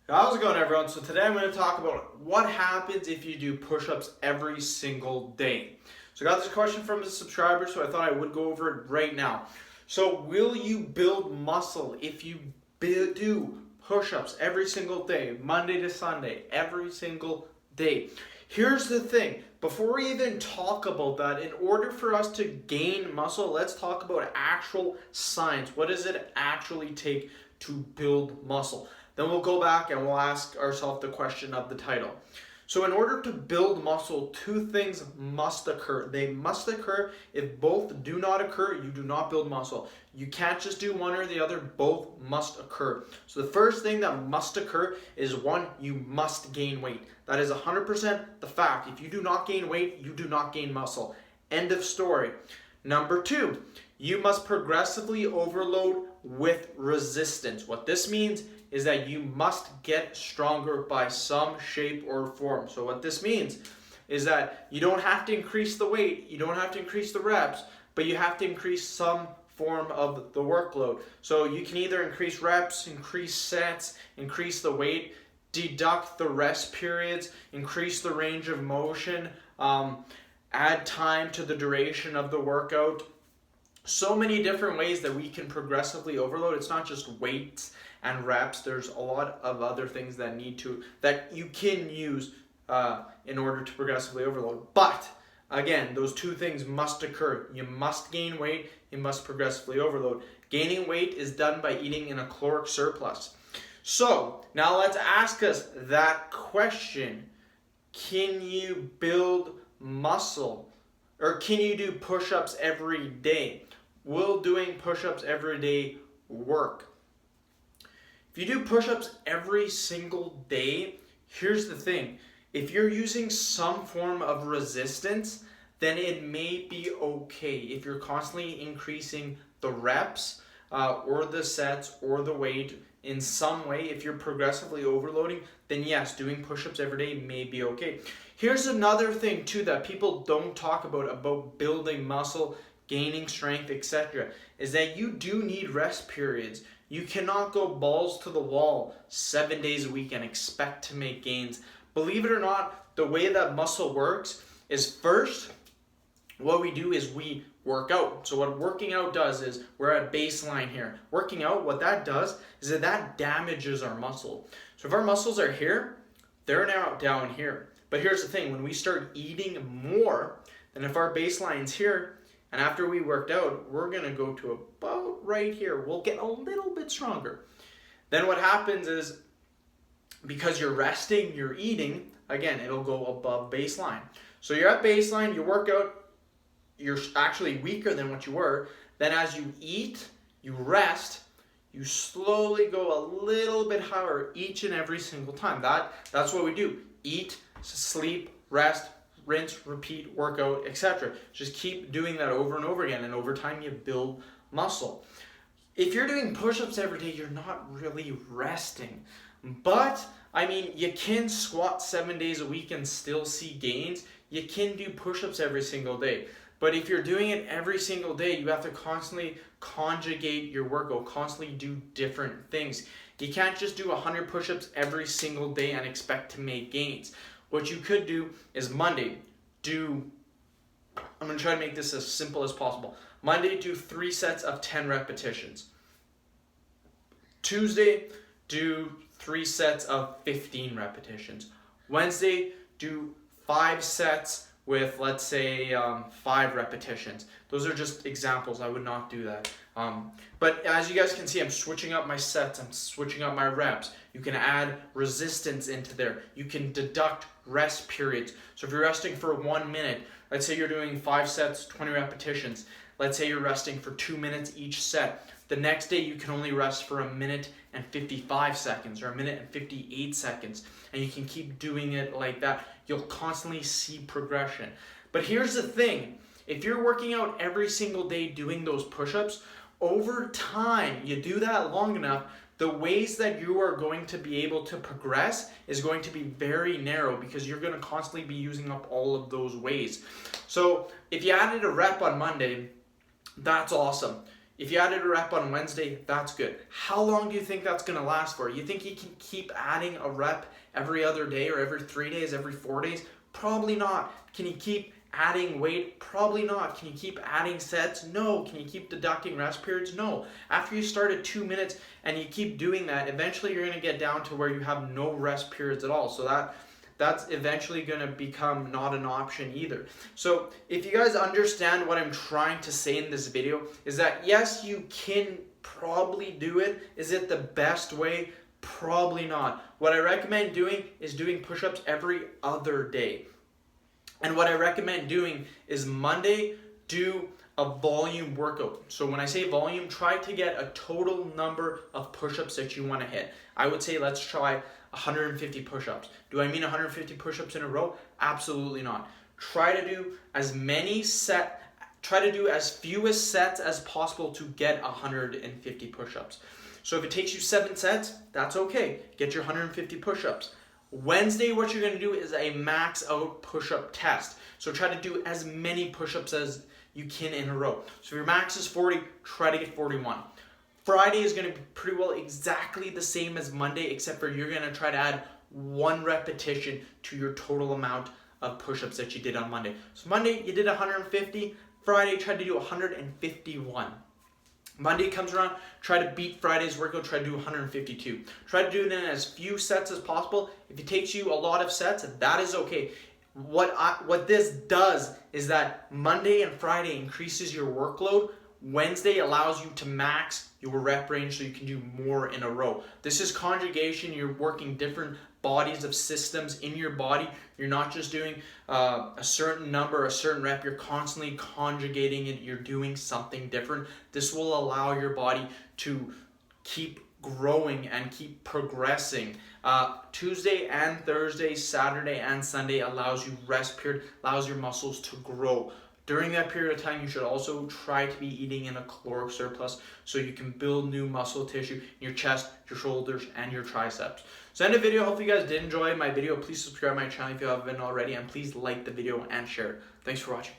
How's it going, everyone? So today I'm going to talk about what happens if you do push-ups every single day. So I got this question from a subscriber, so I thought I would go over it right now. So will you build muscle if you do push-ups every single day, Monday to Sunday, every single day? Here's the thing. Before we even talk about that, in order for us to gain muscle, let's talk about actual science. What does it actually take to build muscle? Then we'll go back and we'll ask ourselves the question of the title. So in order to build muscle, two things must occur. They must occur. If both do not occur, you do not build muscle. You can't just do one or the other. Both must occur. So the first thing that must occur is one, you must gain weight. That is 100% the fact. If you do not gain weight, you do not gain muscle. End of story. Number two, you must progressively overload with resistance. What this means is that you must get stronger by some shape or form. So what this means is that you don't have to increase the weight, you don't have to increase the reps, but you have to increase some form of the workload. So you can either increase reps, increase sets, increase the weight, deduct the rest periods, increase the range of motion, add time to the duration of the workout. So many different ways that we can progressively overload. It's not just weights and reps. There's a lot of other things that you can use in order to progressively overload. But again, those two things must occur. You must gain weight. You must progressively overload. Gaining weight is done by eating in a caloric surplus. So now let's ask us that question. Can you build muscle? Or can you do push-ups every day? Will doing push-ups every day work? If you do push-ups every single day, here's the thing. If you're using some form of resistance, then it may be okay. If you're constantly increasing the reps or the sets or the weight in some way, if you're progressively overloading, then yes, doing push-ups every day may be okay. Here's another thing too that people don't talk about building muscle, gaining strength, etc., is that you do need rest periods. You cannot go balls to the wall 7 days a week and expect to make gains. Believe it or not, the way that muscle works is first, what we do is we work out. So what working out does is, we're at baseline here. Working out, what that does is that damages our muscle. So if our muscles are here, they're now down here. But here's the thing, when we start eating more, then if our baseline's here, and after we worked out, we're gonna go to about right here. We'll get a little bit stronger. Then what happens is, because you're resting, you're eating, again, it'll go above baseline. So you're at baseline, you work out, you're actually weaker than what you were. Then as you eat, you rest, you slowly go a little bit higher each and every single time. That's what we do. Eat, sleep, rest, rinse, repeat, workout, etc. Just keep doing that over and over again, and over time you build muscle. If you're doing push-ups every day, you're not really resting. But, I mean, you can squat 7 days a week and still see gains. You can do push-ups every single day. But if you're doing it every single day, you have to constantly conjugate your workout, constantly do different things. You can't just do 100 push-ups every single day and expect to make gains. What you could do is Monday, I'm going to try to make this as simple as possible. Monday, do 3 sets of 10 repetitions. Tuesday, do 3 sets of 15 repetitions. Wednesday, do 5 sets with, let's say, 5 repetitions. Those are just examples. I would not do that. But as you guys can see, I'm switching up my sets. I'm switching up my reps. You can add resistance into there. You can deduct rest periods. So if you're resting for 1 minute, let's say you're doing 5 sets, 20 repetitions. Let's say you're resting for 2 minutes each set. The next day you can only rest for 1 minute and 55 seconds or 1 minute and 58 seconds. And you can keep doing it like that. You'll constantly see progression. But here's the thing. If you're working out every single day doing those push-ups, over time, you do that long enough, the ways that you are going to be able to progress is going to be very narrow, because you're going to constantly be using up all of those ways. So if you added a rep on Monday, that's awesome. If you added a rep on Wednesday, that's good. How long do you think that's going to last for? You think you can keep adding a rep every other day or every 3 days, every 4 days? Probably not. Can you keep adding weight? Probably not. Can you keep adding sets? No. Can you keep deducting rest periods? No. After you start at 2 minutes and you keep doing that, eventually you're going to get down to where you have no rest periods at all. So that's eventually going to become not an option either. So if you guys understand what I'm trying to say in this video, is that yes, you can probably do it. Is it the best way? Probably not. What I recommend doing is doing push-ups every other day. And what I recommend doing is Monday, do a volume workout. So when I say volume, try to get a total number of push-ups that you want to hit. I would say let's try 150 push-ups. Do I mean 150 push-ups in a row? Absolutely not. Try to do as fewest sets as possible to get 150 push-ups. So if it takes you 7 sets, that's okay. Get your 150 push-ups. Wednesday, what you're going to do is a max out push-up test. So try to do as many push-ups as you can in a row. So if your max is 40, try to get 41. Friday is going to be pretty well exactly the same as Monday, except for you're going to try to add 1 repetition to your total amount of push-ups that you did on Monday. So Monday, you did 150. Friday, try to do 151. Monday comes around, try to beat Friday's workout, try to do 152. Try to do it in as few sets as possible. If it takes you a lot of sets, that is okay. What this does is that Monday and Friday increases your workload. Wednesday allows you to max your rep range so you can do more in a row. This is conjugation. You're working different bodies of systems in your body. You're not just doing a certain number, a certain rep. You're constantly conjugating it. You're doing something different. This will allow your body to keep growing and keep progressing. Tuesday and Thursday, Saturday and Sunday allows you rest period, allows your muscles to grow. During that period of time, you should also try to be eating in a caloric surplus so you can build new muscle tissue in your chest, your shoulders, and your triceps. So end the video. Hope you guys did enjoy my video. Please subscribe to my channel if you haven't already, and please like the video and share it. Thanks for watching.